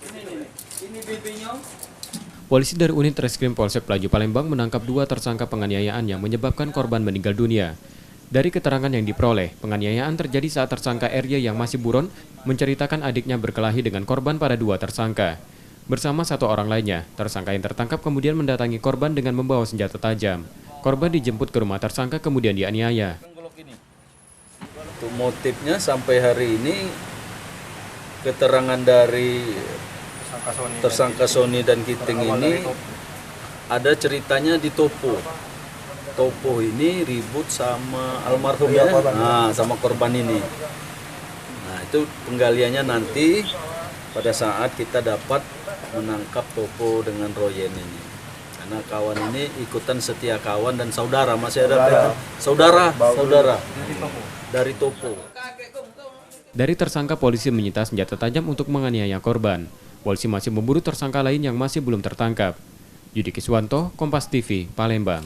Ini BB-nya. Polisi dari unit Reskrim Polsek Pelaju Palembang menangkap 2 tersangka penganiayaan yang menyebabkan korban meninggal dunia. Dari keterangan yang diperoleh, penganiayaan terjadi saat tersangka RY yang masih buron menceritakan adiknya berkelahi dengan korban pada 2 tersangka. Bersama 1 orang lainnya, tersangka yang tertangkap kemudian mendatangi korban dengan membawa senjata tajam. Korban dijemput ke rumah tersangka kemudian dianiaya. Untuk motifnya sampai hari ini keterangan dari tersangka Sony dan Kiting ini ada ceritanya di Topo. Topo ini ribut sama almarhum ya, sama korban ini. Nah itu penggaliannya nanti pada saat kita dapat menangkap Topo dengan Royen ini. Karena kawan ini ikutan setia kawan dan saudara, masih ada saudara dari Topo. Dari tersangka, polisi menyita senjata tajam untuk menganiaya korban. Polisi masih memburu tersangka lain yang masih belum tertangkap. Yudi Kiswanto, Kompas TV, Palembang.